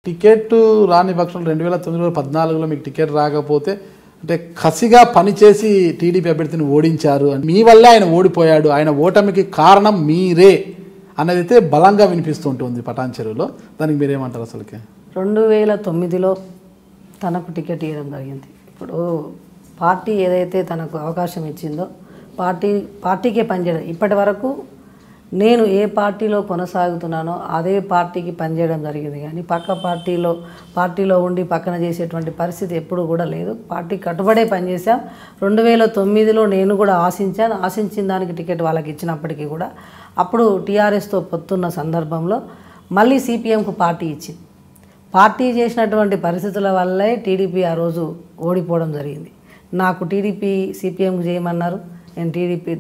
ticket రాని పక్షంలో 2009లో 14లో మీకు టికెట్ రాకపోతే అంటే కసిగా పనిచేసి టీడీపీ అభ్యర్థిని ఓడించారు మీ వల్లే ఆయన ఓడిపోయాడు ఆయన ఓటమికి కారణం మీరే అన్నదైతే బలంగా వినిపిస్తుంటుంది పటాన్ చెరువులో దానికి మీరేమంటారు అసలుకి 2009లో తనకు టికెట్ ఇవ్వడం జరిగింది ఇప్పుడు పార్టీ ఏదైతే తనకు అవకాశం ఇచ్చిందో పార్టీకే పనిచేయడం ఇప్పటి వరకు నేను ఏ పార్టీలో కొనసాగుతున్నానో అదే పార్టీకి పనిచేయడం జరిగింది కానీ పక్క పార్టీలో ఉండి పక్కన చేసేటువంటి పరిస్థితి ఎప్పుడు కూడా లేదు పార్టీ కట్టుబడే పనిచేసాం 2009లో నేను కూడా ఆశించిన దానికి టికెట్ వాళ్ళకి ఇచ్చినప్పటికీ కూడా అప్పుడు టీఆర్ఎస్తో పొత్తున్న సందర్భంలో మళ్ళీ సిపిఎంకు పార్టీ ఇచ్చింది పార్టీ చేసినటువంటి పరిస్థితుల వల్లే టీడీపీ ఆ రోజు ఓడిపోవడం జరిగింది నాకు టీడీపీ సిపిఎంకు చేయమన్నారు నేను టీడీపీ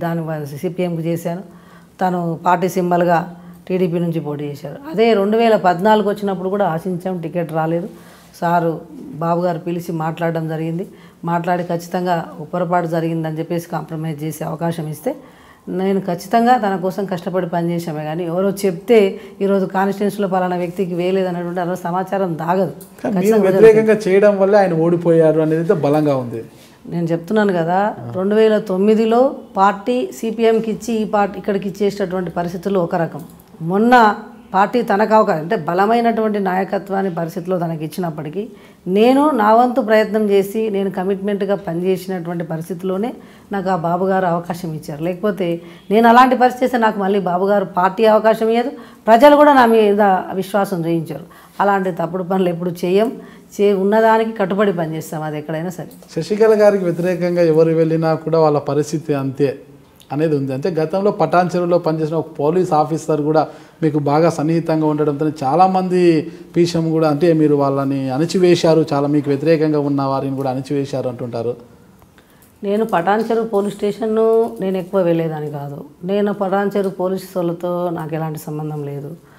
సిపిఎంకు చేశాను తను పార్టీ సింబల్గా టీడీపీ నుంచి పోటీ చేశారు అదే 2014 వచ్చినప్పుడు కూడా ఆశించాం టికెట్ రాలేదు సారు బాబు గారు పిలిచి మాట్లాడడం జరిగింది మాట్లాడి ఖచ్చితంగా పొరపాటు జరిగిందని చెప్పేసి కాంప్రమైజ్ చేసే అవకాశం ఇస్తే నేను ఖచ్చితంగా తన కోసం కష్టపడి పనిచేసామే కానీ ఎవరో చెప్తే ఈరోజు కాన్స్టిట్యూన్సీలో పలానా వ్యక్తికి వేయలేదన్నటువంటి అలా సమాచారం దాగదు వ్యతిరేకంగా చేయడం వల్ల ఆయన ఓడిపోయారు అనేది బలంగా ఉంది నేను చెప్తున్నాను కదా 2009లో పార్టీ సిపిఎంకి ఇచ్చి ఈ పార్టీ ఇక్కడికి ఇచ్చేటటువంటి పరిస్థితులు ఒక రకం మొన్న పార్టీ తనకు అవకాశం అంటే బలమైనటువంటి నాయకత్వాన్ని పరిస్థితిలో తనకి ఇచ్చినప్పటికీ నేను నా వంతు ప్రయత్నం చేసి నేను కమిట్మెంట్గా పనిచేసినటువంటి పరిస్థితిలోనే నాకు ఆ బాబుగారు అవకాశం ఇచ్చారు లేకపోతే నేను అలాంటి పరిస్థితి నాకు మళ్ళీ బాబుగారు పార్టీ అవకాశం ఇవ్వదు ప్రజలు కూడా నా మీద విశ్వాసం చూయించారు అలాంటి తప్పుడు పనులు ఎప్పుడు ఉన్నదానికి కట్టుబడి పనిచేస్తాం అది ఎక్కడైనా సరే శశికళ గారికి వ్యతిరేకంగా ఎవరు వెళ్ళినా కూడా వాళ్ళ పరిస్థితి అంతే అనేది ఉంది అంటే గతంలో పటాన్ చెరువులో పనిచేసిన ఒక పోలీస్ ఆఫీసర్ కూడా మీకు బాగా సన్నిహితంగా ఉండడంతో చాలామంది పీషం కూడా అంటే మీరు వాళ్ళని అణిచివేశారు చాలా మీకు వ్యతిరేకంగా ఉన్న వారిని కూడా అణిచివేశారు అంటుంటారు నేను పటాన్ చెరువు పోలీస్ స్టేషన్ను నేను ఎక్కువ వెళ్ళేదాన్ని కాదు నేను పటాన్ చెరువు పోలీసు వాళ్ళతో నాకు ఎలాంటి సంబంధం లేదు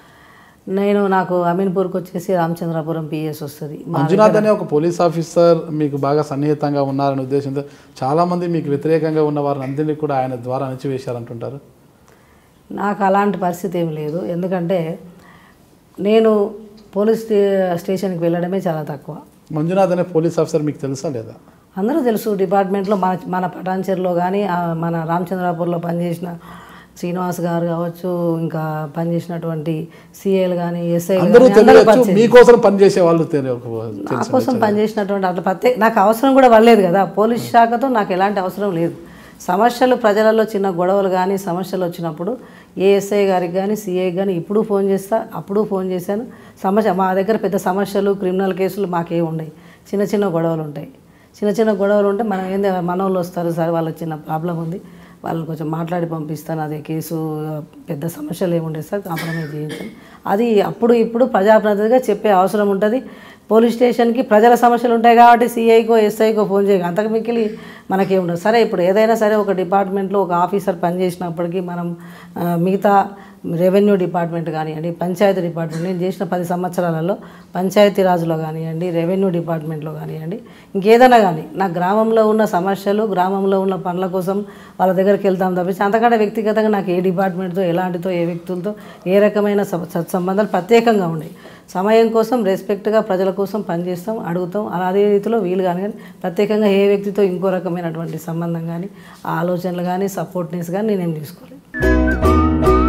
నాకు అమీన్పూర్కి వచ్చేసి రామచంద్రాపురం పిఎస్ వస్తుంది మంజునాథ్ అనే ఒక పోలీస్ ఆఫీసర్ మీకు బాగా సన్నిహితంగా ఉన్నారనే ఉద్దేశంతో చాలామంది మీకు వ్యతిరేకంగా ఉన్న వారిని అందరినీ కూడా ఆయన ద్వారా అణిచివేశారంటుంటారు నాకు అలాంటి పరిస్థితి ఏం లేదు ఎందుకంటే నేను పోలీస్ స్టేషన్కి వెళ్ళడమే చాలా తక్కువ మంజునాథ్ అనే పోలీస్ ఆఫీసర్ మీకు తెలుసా లేదా అందరూ తెలుసు డిపార్ట్మెంట్లో మన పటాన్ చెరువులో కానీ మన రామచంద్రాపూర్లో పనిచేసిన శ్రీనివాస్ గారు కావచ్చు ఇంకా పనిచేసినటువంటి సిఐలు కానీ ఎస్ఐలు మీకోసం పనిచేసే వాళ్ళు నా కోసం పనిచేసినటువంటి అట్లా నాకు అవసరం కూడా పడలేదు కదా పోలీస్ శాఖతో నాకు ఎలాంటి అవసరం లేదు సమస్యలు ప్రజలలో చిన్న గొడవలు కానీ సమస్యలు వచ్చినప్పుడు ఏ ఎస్ఐ గారికి కానీ సిఐకి కానీ ఇప్పుడు ఫోన్ చేస్తా అప్పుడు ఫోన్ చేశాను మా దగ్గర పెద్ద సమస్యలు క్రిమినల్ కేసులు మాకే ఉండవు చిన్న గొడవలు ఉంటాయి చిన్న గొడవలు ఉంటే మనం ఏంది మన వాళ్ళు వస్తారు సార్ వాళ్ళకి చిన్న ప్రాబ్లం ఉంది వాళ్ళని కొంచెం మాట్లాడి పంపిస్తాను అదే కేసు పెద్ద సమస్యలు ఏముండేది సార్ కాంప్రమైజ్ చేయించాను అది ఇప్పుడు ప్రజాప్రతినిధిగా చెప్పే అవసరం ఉంటుంది పోలీస్ స్టేషన్కి ప్రజల సమస్యలు ఉంటాయి కాబట్టి సిఐకో ఎస్ఐకో ఫోన్ చేయక అంతకు మిక్కిలి మనకేముండదు సరే ఇప్పుడు ఏదైనా సరే ఒక డిపార్ట్మెంట్లో ఒక ఆఫీసర్ పనిచేసినప్పటికీ మనం మిగతా రెవెన్యూ డిపార్ట్మెంట్ కానివ్వండి పంచాయతీ డిపార్ట్మెంట్ నేను చేసిన 10 సంవత్సరాలలో పంచాయతీరాజ్లో కానివ్వండి రెవెన్యూ డిపార్ట్మెంట్లో కానివ్వండి ఇంకేదైనా కానీ నా గ్రామంలో ఉన్న సమస్యలు గ్రామంలో ఉన్న పనుల కోసం వాళ్ళ దగ్గరికి వెళ్తాం తప్పించి అంతకంటే వ్యక్తిగతంగా నాకు ఏ డిపార్ట్మెంట్తో ఎలాంటితో ఏ వ్యక్తులతో ఏ రకమైన సత్సంబంధాలు ప్రత్యేకంగా ఉన్నాయి సమయం కోసం రెస్పెక్ట్గా ప్రజల కోసం పనిచేస్తాం అడుగుతాం అదే రీతిలో వీలు కానీ ప్రత్యేకంగా ఏ వ్యక్తితో ఇంకో రకమైనటువంటి సంబంధం కానీ ఆలోచనలు కానీ సపోర్ట్నెస్ కానీ నేనేం తీసుకోలేదు